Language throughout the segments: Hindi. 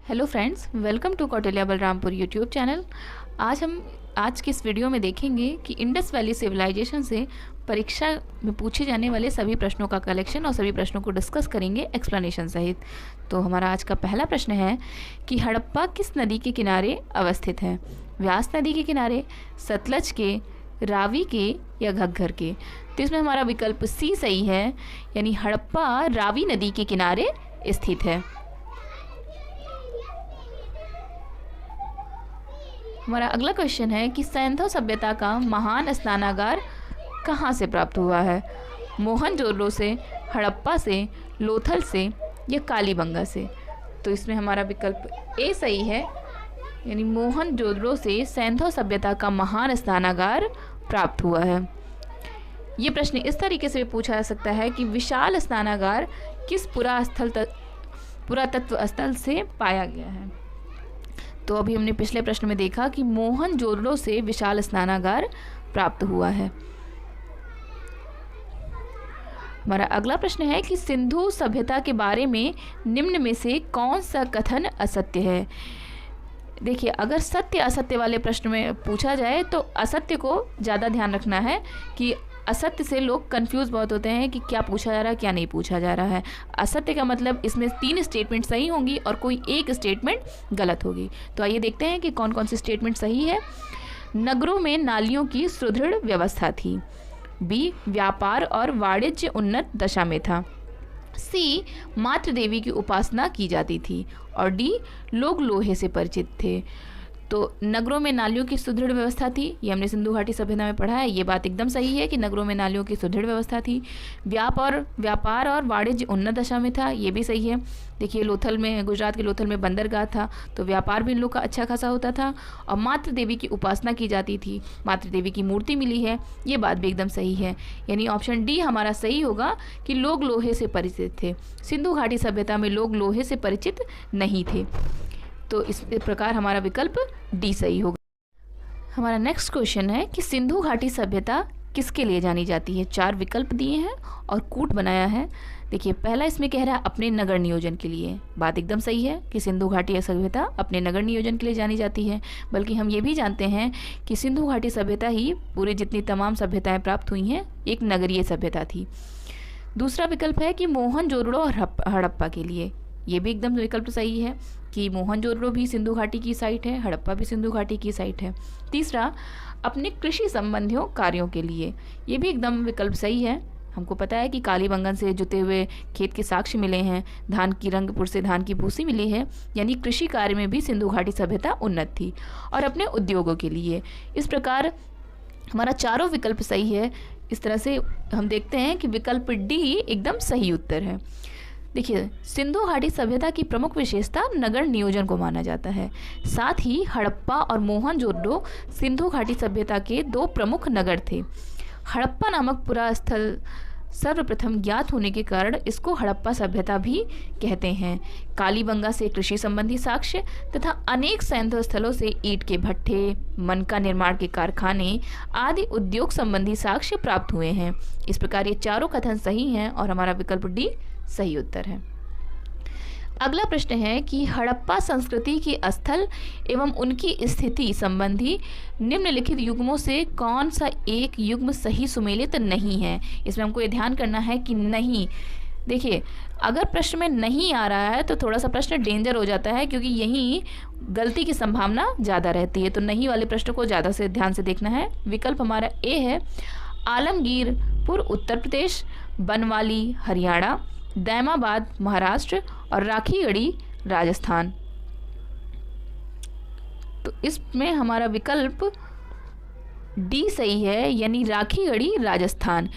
Hello friends, welcome to Kautilya Balrampur YouTube channel. आज की इस वीडियो में देखेंगे कि इंडस वैली सिविलाइजेशन से परीक्षा में पूछे जाने वाले सभी प्रश्नों का कलेक्शन और सभी प्रश्नों को डिस्कस करेंगे एक्सप्लेनेशन सहित। तो हमारा आज का पहला प्रश्न है कि हड़प्पा किस नदी के किनारे अवस्थित है? व्यास नदी के किनारे, सतलज के, रावी के या घग्घर के? तो इसमें हमारा विकल्प सी सही है, यानी हड़प्पा रावी नदी के किनारे स्थित है। हमारा अगला क्वेश्चन है कि सैंधव सभ्यता का महान स्नानागार कहाँ से प्राप्त हुआ है? मोहनजोदड़ो से, हड़प्पा से, लोथल से या कालीबंगा से? तो इसमें हमारा विकल्प ए सही है, यानी मोहनजोदड़ो से सैंधव सभ्यता का महान स्नानागार प्राप्त हुआ है। ये प्रश्न इस तरीके से पूछा जा सकता है कि विशाल स्नानागार किस पुरातत्व स्थल से पाया गया है? तो अभी हमने पिछले प्रश्न में देखा कि मोहनजोदड़ो से विशाल स्नानागार प्राप्त हुआ है। हमारा अगला प्रश्न है कि सिंधु सभ्यता के बारे में निम्न में से कौन सा कथन असत्य है? देखिए, अगर सत्य असत्य वाले प्रश्न में पूछा जाए तो असत्य को ज़्यादा ध्यान रखना है कि असत्य से लोग कंफ्यूज बहुत होते हैं कि क्या पूछा जा रहा है, क्या नहीं पूछा जा रहा है। असत्य का मतलब इसमें 3 स्टेटमेंट सही होंगी और कोई एक स्टेटमेंट गलत होगी। तो आइए देखते हैं कि कौन कौन सी स्टेटमेंट सही है। नगरों में नालियों की सुदृढ़ व्यवस्था थी। बी, व्यापार और वाणिज्य उन्नत दशा में था। सी, मातृ देवी की उपासना की जाती थी। और डी, लोग लोहे से परिचित थे। तो नगरों में नालियों की सुदृढ़ व्यवस्था थी, ये हमने सिंधु घाटी सभ्यता में पढ़ा है। ये बात एकदम सही है कि नगरों में नालियों की सुदृढ़ व्यवस्था थी। व्यापार और वाणिज्य उन्नत दशा में था, ये भी सही है। देखिए, लोथल में, गुजरात के लोथल में बंदरगाह था, तो व्यापार भी इन लोग का अच्छा खासा होता था। और मातृ देवी की उपासना की जाती थी, मातृ देवी की मूर्ति मिली है, ये बात भी एकदम सही है। यानी ऑप्शन डी हमारा सही होगा कि लोग लोहे से परिचित थे। सिंधु घाटी सभ्यता में लोग लोहे से परिचित नहीं थे। तो इस प्रकार हमारा विकल्प डी सही होगा। हमारा नेक्स्ट क्वेश्चन है कि सिंधु घाटी सभ्यता किसके लिए जानी जाती है? 4 विकल्प दिए हैं और कूट बनाया है। देखिए, पहला इसमें कह रहा है अपने नगर नियोजन के लिए। बात एकदम सही है कि सिंधु घाटी सभ्यता अपने नगर नियोजन के लिए जानी जाती है। बल्कि हम ये भी जानते हैं कि सिंधु घाटी सभ्यता ही पूरी जितनी तमाम सभ्यताएं प्राप्त हुई हैं, एक नगरीय सभ्यता थी। दूसरा विकल्प है कि मोहनजोदड़ो और हड़प्पा के लिए। ये भी एकदम विकल्प सही है कि मोहनजोदड़ो भी सिंधु घाटी की साइट है, हड़प्पा भी सिंधु घाटी की साइट है। तीसरा, अपने कृषि संबंधियों कार्यों के लिए। ये भी एकदम विकल्प सही है। हमको पता है कि कालीबंगन से जुते हुए खेत के साक्ष्य मिले हैं, धान की रंगपुर से धान की भूसी मिली है, यानी कृषि कार्य में भी सिंधु घाटी सभ्यता उन्नत थी। और अपने उद्योगों के लिए। इस प्रकार हमारा चारों विकल्प सही है। इस तरह से हम देखते हैं कि विकल्प डी एकदम सही उत्तर है। देखिए, सिंधु घाटी सभ्यता की प्रमुख विशेषता नगर नियोजन को माना जाता है। साथ ही हड़प्पा और मोहनजोदड़ो सिंधु घाटी सभ्यता के 2 प्रमुख नगर थे। हड़प्पा नामक पुरा स्थल सर्वप्रथम ज्ञात होने के कारण इसको हड़प्पा सभ्यता भी कहते हैं। कालीबंगा से कृषि संबंधी साक्ष्य तथा अनेक सैंधव स्थलों से ईंट के भट्ठे, मनका निर्माण के कारखाने आदि उद्योग संबंधी साक्ष्य प्राप्त हुए हैं। इस प्रकार ये चारों कथन सही हैं और हमारा विकल्प डी सही उत्तर है। अगला प्रश्न है कि हड़प्पा संस्कृति की स्थल एवं उनकी स्थिति संबंधी निम्नलिखित युग्मों से कौन सा एक युग्म सही सुमेलित नहीं है? इसमें हमको ये ध्यान करना है कि नहीं। देखिए, अगर प्रश्न में नहीं आ रहा है तो थोड़ा सा प्रश्न डेंजर हो जाता है, क्योंकि यहीं गलती की संभावना ज़्यादा रहती है। तो नहीं वाले प्रश्न को ज़्यादा से ध्यान से देखना है। विकल्प हमारा ए है, आलमगीरपुर उत्तर प्रदेश, बनवाली हरियाणा, दैमाबाद महाराष्ट्र और राखीगढ़ी राजस्थान। तो इसमें हमारा विकल्प डी सही है, यानी राखीगढ़ी राजस्थान।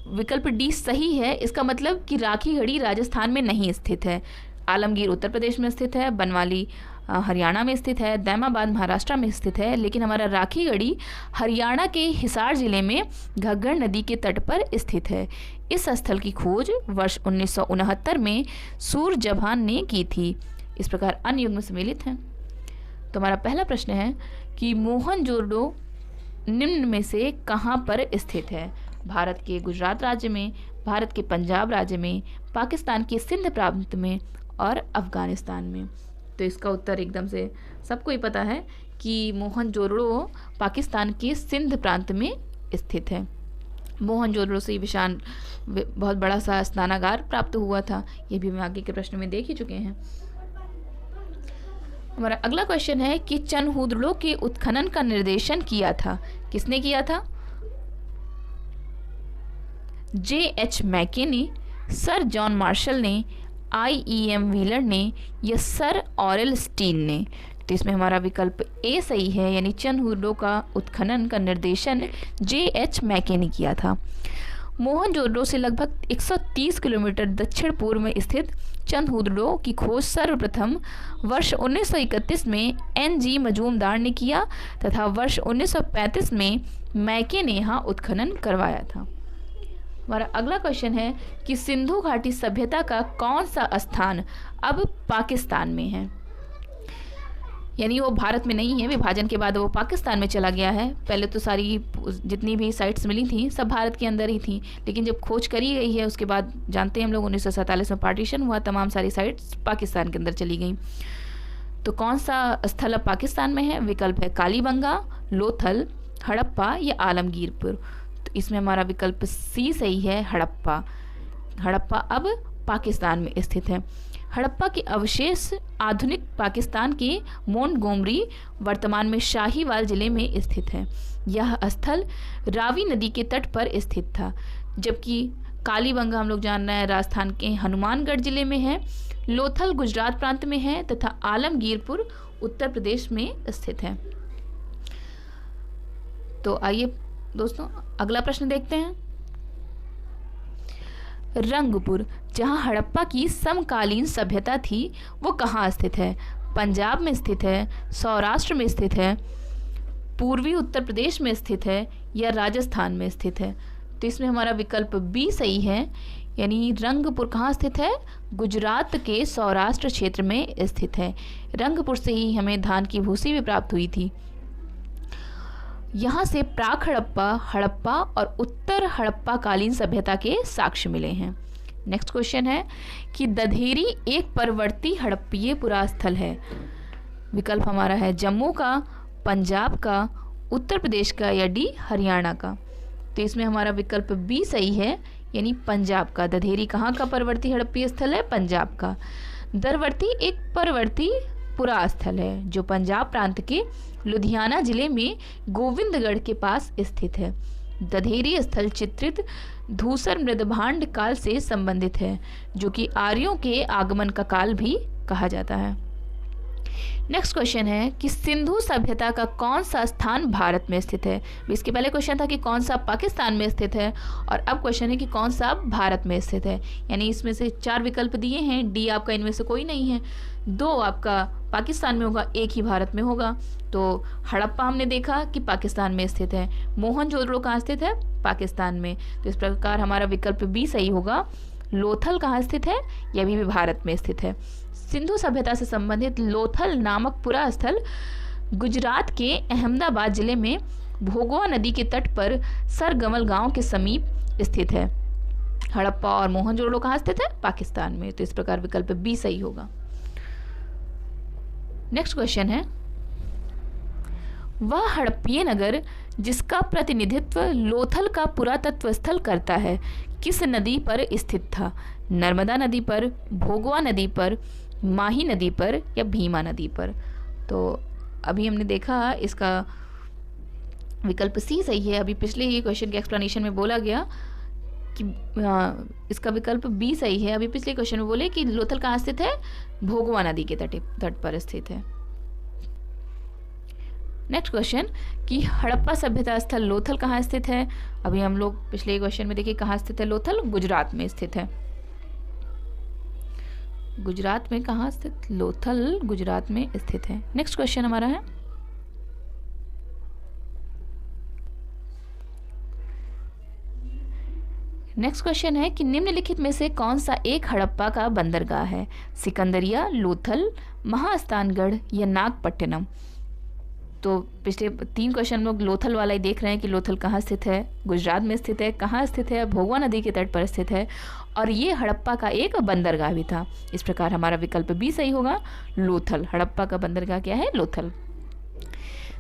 विकल्प डी सही है। इसका मतलब कि राखीगढ़ी राजस्थान में नहीं स्थित है। आलमगीर उत्तर प्रदेश में स्थित है, बनवाली हरियाणा में स्थित है, दैमाबाद महाराष्ट्र में स्थित है, लेकिन हमारा राखीगढ़ी हरियाणा के हिसार जिले में घग्घर नदी के तट पर स्थित है। इस स्थल की खोज वर्ष 1969 में सूरजभान ने की थी। इस प्रकार अन्य युग्म सम्मिलित हैं। तो हमारा पहला प्रश्न है कि मोहनजोदड़ो निम्न में से कहाँ पर स्थित है? भारत के गुजरात राज्य में, भारत के पंजाब राज्य में, पाकिस्तान के सिंध प्रांत में और अफगानिस्तान में। तो इसका उत्तर एकदम से सबको ही पता है कि मोहनजोदड़ो पाकिस्तान के सिंध प्रांत में स्थित है। मोहनजोदड़ो से विशाल बहुत बड़ा सा स्नानागार प्राप्त हुआ था। ये भी हम आगे के प्रश्न में देख ही चुके हैं। हमारा अगला क्वेश्चन है कि चनहूदड़ो के उत्खनन का निर्देशन किया था, किसने किया था? J.H. मैके ने, सर जॉन मार्शल ने, I.E.M. व्हीलर ने या सर ऑरेल स्टीन ने? तो इसमें हमारा विकल्प ए सही है, यानी चनहूदड़ो का उत्खनन का निर्देशन J.H. मैके ने किया था। मोहनजोदड़ो से लगभग 130 किलोमीटर दक्षिण पूर्व में स्थित चनहूदड़ो की खोज सर्वप्रथम वर्ष 1931 में N.G. मजूमदार ने किया तथा वर्ष 1935 में मैके ने यहाँ उत्खनन करवाया था। हमारा अगला क्वेश्चन है कि सिंधु घाटी सभ्यता का कौन सा स्थान अब पाकिस्तान में है? यानी वो भारत में नहीं है, विभाजन के बाद वो पाकिस्तान में चला गया है। पहले तो सारी जितनी भी साइट्स मिली थी सब भारत के अंदर ही थी, लेकिन जब खोज करी गई है उसके बाद जानते हैं हम लोग 1947 में पार्टीशन हुआ, तमाम सारी साइट्स पाकिस्तान के अंदर चली गई। तो कौन सा स्थल अब पाकिस्तान में है? विकल्प है कालीबंगा, लोथल, हड़प्पा या आलमगीरपुर। तो इसमें हमारा विकल्प सी सही है, हड़प्पा। हड़प्पा अब पाकिस्तान में स्थित है। हड़प्पा के अवशेष आधुनिक पाकिस्तान के मोंटगोमरी वर्तमान में शाहीवाल जिले में स्थित है। यह स्थल रावी नदी के तट पर स्थित था, जबकि कालीबंगा हम लोग जान रहे हैं राजस्थान के हनुमानगढ़ जिले में है, लोथल गुजरात प्रांत में है तथा आलमगीरपुर उत्तर प्रदेश में स्थित है। तो आइए दोस्तों अगला प्रश्न देखते हैं। रंगपुर, जहां हड़प्पा की समकालीन सभ्यता थी, वो कहाँ स्थित है? पंजाब में स्थित है, सौराष्ट्र में स्थित है, पूर्वी उत्तर प्रदेश में स्थित है या राजस्थान में स्थित है? तो इसमें हमारा विकल्प बी सही है, यानी रंगपुर कहाँ स्थित है? गुजरात के सौराष्ट्र क्षेत्र में स्थित है। रंगपुर से ही हमें धान की भूसी भी प्राप्त हुई थी। यहाँ से प्राक हड़प्पा, हड़प्पा और उत्तर हड़प्पा कालीन सभ्यता के साक्ष्य मिले हैं। नेक्स्ट क्वेश्चन है कि दधेरी एक परवर्ती हड़प्पीय पुरास्थल है। विकल्प हमारा है जम्मू का, पंजाब का, उत्तर प्रदेश का या डी हरियाणा का। तो इसमें हमारा विकल्प बी सही है, यानी पंजाब का। दधेरी कहाँ का परवर्ती हड़प्पीय स्थल है? पंजाब का। दरवर्ती एक परवर्ती पुरास्थल है जो पंजाब प्रांत के लुधियाना जिले में गोविंदगढ़ के पास स्थित है। दधेरी स्थल चित्रित धूसर मृदभांड काल से संबंधित है, जो कि आर्यों के आगमन का काल भी कहा जाता है। नेक्स्ट क्वेश्चन है कि सिंधु सभ्यता का कौन सा स्थान भारत में स्थित है? इसके पहले क्वेश्चन था कि कौन सा पाकिस्तान में स्थित है, और अब क्वेश्चन है कि कौन सा भारत में स्थित है। यानी इसमें से 4 विकल्प दिए हैं, डी आपका इनमें से कोई नहीं है। 2 आपका पाकिस्तान में होगा, 1 ही भारत में होगा। तो हड़प्पा हमने देखा कि पाकिस्तान में स्थित है, मोहनजोदड़ो कहाँ स्थित है? पाकिस्तान में। तो इस प्रकार हमारा विकल्प बी सही होगा। लोथल कहाँ स्थित है? यह भी भारत में स्थित है। सिंधु सभ्यता से संबंधित लोथल नामक पुरा स्थल गुजरात के अहमदाबाद जिले में भोगवा नदी के तट पर सरगमल गांव के समीप स्थित है। हड़प्पा और मोहनजोदड़ो कहाँ स्थित है? पाकिस्तान में। तो इस प्रकार विकल्प बी सही होगा। नेक्स्ट क्वेश्चन है, वह हड़प्पीय नगर जिसका प्रतिनिधित्व लोथल का पुरातत्व स्थल करता है किस नदी पर स्थित था? नर्मदा नदी पर, भोगवा नदी पर, माही नदी पर या भीमा नदी पर? तो अभी हमने देखा इसका विकल्प सी सही है। अभी पिछले ही क्वेश्चन के एक्सप्लेनेशन में बोला गया कि इसका विकल्प बी सही है। अभी पिछले क्वेश्चन में बोले कि लोथल कहाँ स्थित है? भोगवा नदी के तट पर स्थित है। नेक्स्ट क्वेश्चन कि हड़प्पा सभ्यता स्थल लोथल कहाँ स्थित है? अभी हम लोग पिछले क्वेश्चन में देखिए कहाँ स्थित है लोथल? गुजरात में स्थित है। गुजरात में कहाँ स्थित? लोथल गुजरात में स्थित है। नेक्स्ट क्वेश्चन हमारा है, नेक्स्ट क्वेश्चन है कि निम्नलिखित में से कौन सा एक हड़प्पा का बंदरगाह है? सिकंदरिया, लोथल, महास्थानगढ़ या नागपट्टिनम? तो पिछले 3 क्वेश्चन हम लोग लोथल वाला ही देख रहे हैं कि लोथल कहाँ स्थित है, गुजरात में स्थित है, कहाँ स्थित है, भोगवा नदी के तट पर स्थित है, और ये हड़प्पा का एक बंदरगाह भी था। इस प्रकार हमारा विकल्प बी सही होगा, लोथल। हड़प्पा का बंदरगाह क्या है? लोथल।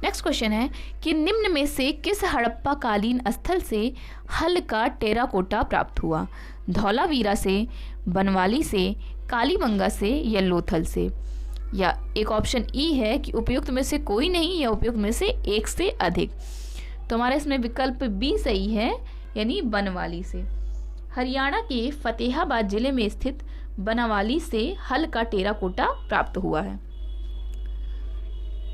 नेक्स्ट क्वेश्चन है कि निम्न में से किस हड़प्पा कालीन स्थल से हल का टेराकोटा प्राप्त हुआ? धौलावीरा से, बनवाली से, कालीबंगा से या लोथल से? या एक ऑप्शन ई है कि उपयुक्त में से कोई नहीं या उपयुक्त में से एक से अधिक। तो हमारा इसमें विकल्प बी सही है, यानी बनवाली से। हरियाणा के फतेहाबाद जिले में स्थित बनवाली से हल का टेराकोटा प्राप्त हुआ है।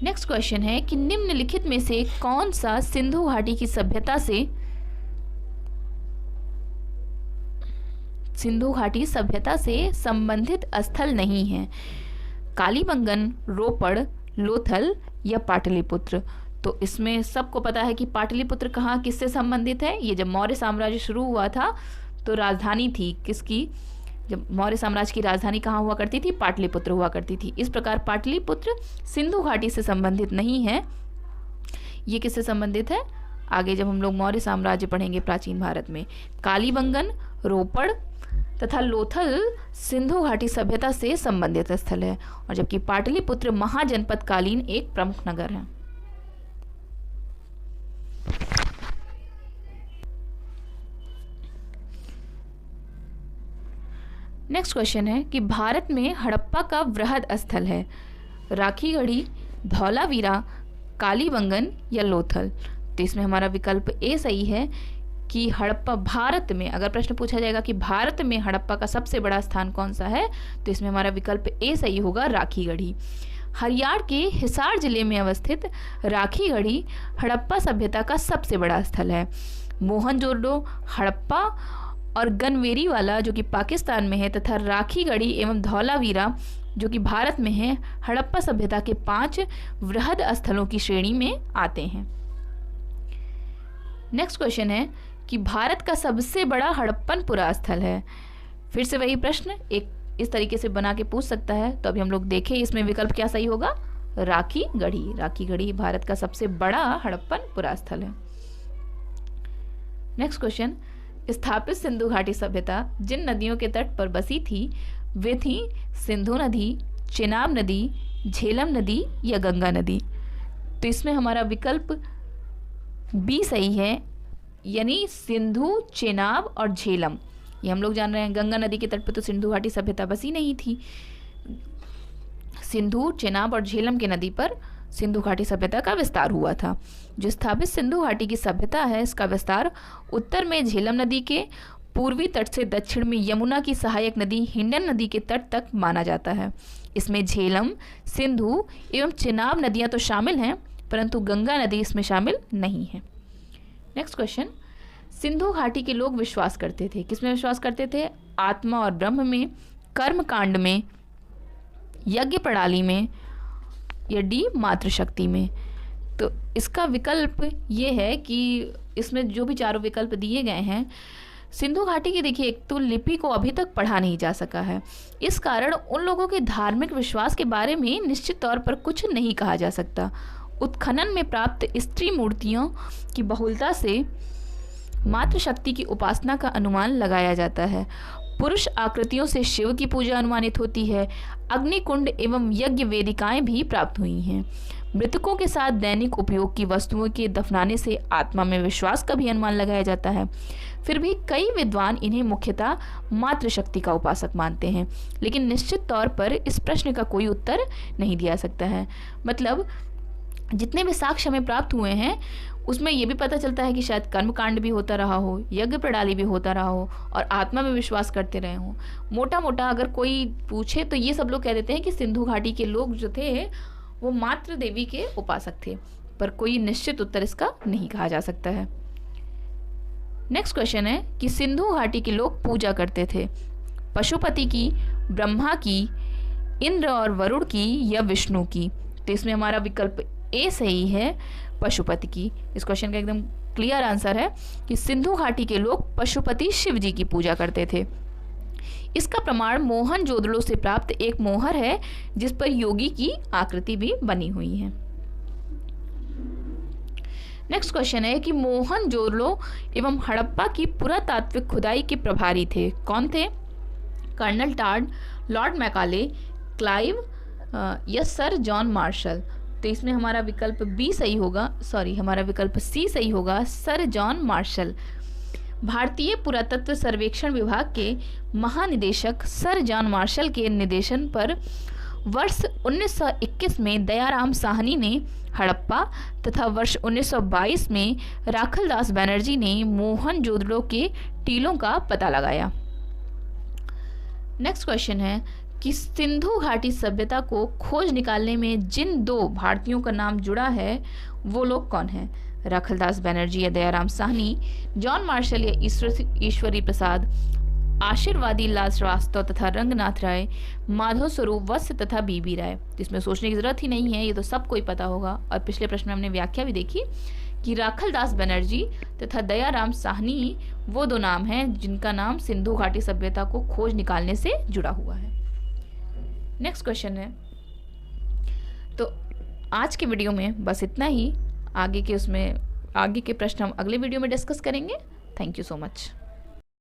नेक्स्ट क्वेश्चन है कि निम्नलिखित में से कौन सा सिंधु घाटी की सभ्यता से संबंधित स्थल नहीं है? कालीबंगन, रोपड़, लोथल या पाटलिपुत्र? तो इसमें सबको पता है कि पाटलिपुत्र कहाँ किससे संबंधित है। ये जब मौर्य साम्राज्य शुरू हुआ था तो राजधानी थी किसकी? जब मौर्य साम्राज्य की राजधानी कहाँ हुआ करती थी? पाटलिपुत्र हुआ करती थी। इस प्रकार पाटलिपुत्र सिंधु घाटी से संबंधित नहीं है। ये किससे संबंधित है? आगे जब हम लोग मौर्य साम्राज्य पढ़ेंगे प्राचीन भारत में। कालीबंगन, रोपड़ तथा लोथल सिंधु घाटी सभ्यता से संबंधित स्थल है, और जबकि पाटलिपुत्र महाजनपद कालीन एक प्रमुख नगर है। नेक्स्ट क्वेश्चन है कि भारत में हड़प्पा का वृहद स्थल है? राखीगढ़ी, धौलावीरा, कालीबंगन या लोथल? तो इसमें हमारा विकल्प ए सही है कि हड़प्पा भारत में, अगर प्रश्न पूछा जाएगा कि भारत में हड़प्पा का सबसे बड़ा स्थान कौन सा है, तो इसमें हमारा विकल्प ए सही होगा, राखीगढ़ी। हरियाणा के हिसार जिले में अवस्थित राखीगढ़ी हड़प्पा सभ्यता का सबसे बड़ा स्थल है। मोहनजोदड़ो, हड़प्पा और गनवेरीवाला जो कि पाकिस्तान में है, तथा राखीगढ़ी एवं धौलावीरा जो कि भारत में है, हड़प्पा सभ्यता के 5 वृहद स्थलों की श्रेणी में आते हैं। नेक्स्ट क्वेश्चन है कि भारत का सबसे बड़ा हड़प्पन पुरा स्थल है? फिर से वही प्रश्न एक इस तरीके से बना के पूछ सकता है। तो अभी हम लोग देखें इसमें विकल्प क्या सही होगा? राखीगढ़ी। राखीगढ़ी भारत का सबसे बड़ा हड़प्पन पुरा स्थल है। नेक्स्ट क्वेश्चन, स्थापित सिंधु घाटी सभ्यता जिन नदियों के तट पर बसी थी वे थी सिंधु नदी, चेनाब नदी, झेलम नदी या गंगा नदी? तो इसमें हमारा विकल्प बी सही है, यानी सिंधु, चेनाब और झेलम। ये हम लोग जान रहे हैं गंगा नदी के तट पर तो सिंधु घाटी सभ्यता बसी नहीं थी। सिंधु, चेनाब और झेलम के नदी पर सिंधु घाटी सभ्यता का विस्तार हुआ था। जो स्थापित सिंधु घाटी की सभ्यता है इसका विस्तार उत्तर में झेलम नदी के, पूर्वी तट से दक्षिण में यमुना की सहायक नदी हिंडन नदी के तट तक माना जाता है। इसमें झेलम, सिंधु एवं चेनाब नदियां तो शामिल हैं, परंतु गंगा नदी इसमें शामिल नहीं है। नेक्स्ट क्वेश्चन, सिंधु घाटी के लोग विश्वास करते थे, किसमें विश्वास करते थे? आत्मा और ब्रह्म में, कर्म कांड में, यज्ञ प्रणाली में या डी मातृशक्ति में? तो इसका विकल्प ये है कि इसमें जो भी चारों विकल्प दिए गए हैं, सिंधु घाटी की देखिए एक तो लिपि को अभी तक पढ़ा नहीं जा सका है। इस कारण उन लोगों के धार्मिक विश्वास के बारे में निश्चित तौर पर कुछ नहीं कहा जा सकता। उत्खनन में प्राप्त स्त्री मूर्तियों की बहुलता से मातृशक्ति की उपासना का अनुमान लगाया जाता है। पुरुष आकृतियों से शिव की पूजा अनुमानित होती है। अग्निकुंड एवं यज्ञ वेदिकाएं भी प्राप्त हुई हैं। मृतकों के साथ दैनिक उपयोग की वस्तुओं के दफनाने से आत्मा में विश्वास का भी अनुमान लगाया जाता है। फिर भी कई विद्वान इन्हें मुख्यतः मातृशक्ति का उपासक मानते हैं, लेकिन निश्चित तौर पर इस प्रश्न का कोई उत्तर नहीं दिया सकता है। मतलब जितने भी साक्ष्य हमें प्राप्त हुए हैं उसमें ये भी पता चलता है कि शायद कर्मकांड भी होता रहा हो, यज्ञ प्रणाली भी होता रहा हो और आत्मा में विश्वास करते रहे हों। मोटा मोटा अगर कोई पूछे तो ये सब लोग कह देते हैं कि सिंधु घाटी के लोग जो थे वो मातृ देवी के उपासक थे, पर कोई निश्चित उत्तर इसका नहीं कहा जा सकता है। नेक्स्ट क्वेश्चन है कि सिंधु घाटी के लोग पूजा करते थे पशुपति की, ब्रह्मा की, इंद्र और वरुण की या विष्णु की? तो इसमें हमारा विकल्प ए सही है, पशुपति की। इस क्वेश्चन का एकदम क्लियर आंसर है कि सिंधु घाटी के लोग पशुपति शिव जी की पूजा करते थे। इसका प्रमाण मोहनजोदड़ो से प्राप्त एक मोहर है जिस पर योगी की आकृति भी बनी हुई है। नेक्स्ट क्वेश्चन है कि मोहनजोदड़ो एवं हड़प्पा की पुरातात्विक खुदाई के प्रभारी थे, कौन थे? Colonel Tod, lord Macaulay, Clive या सर जॉन मार्शल। तो इसमें हमारा विकल्प बी सही होगा, हमारा विकल्प सी सही होगा, सर जॉन मार्शल। भारतीय पुरातत्व सर्वेक्षण विभाग के महानिदेशक सर जॉन मार्शल के निर्देशन पर वर्ष 1921 में दयाराम साहनी ने हड़प्पा तथा वर्ष 1922 में राखलदास बनर्जी ने मोहनजोदड़ो के टीलों का पता लगाया। नेक्स्ट क्वेश्चन है कि सिंधु घाटी सभ्यता को खोज निकालने में जिन 2 भारतीयों का नाम जुड़ा है वो लोग कौन हैं? राखलदास बनर्जी या दयाराम साहनी, जॉन मार्शल या ईश्वरी प्रसाद, आशीर्वादी लाल श्रीवास्तव तथा रंगनाथ राय, माधव स्वरूप वत्स तथा बीबी राय। इसमें सोचने की जरूरत ही नहीं है, ये तो सबको ही पता होगा। और पिछले प्रश्न में हमने व्याख्या भी देखी कि राखलदास बनर्जी तथा दयाराम साहनी वो 2 नाम हैं जिनका नाम सिंधु घाटी सभ्यता को खोज निकालने से जुड़ा हुआ है। नेक्स्ट क्वेश्चन है, तो आज के वीडियो में बस इतना ही। आगे के प्रश्न हम अगले वीडियो में डिस्कस करेंगे। Thank you so much.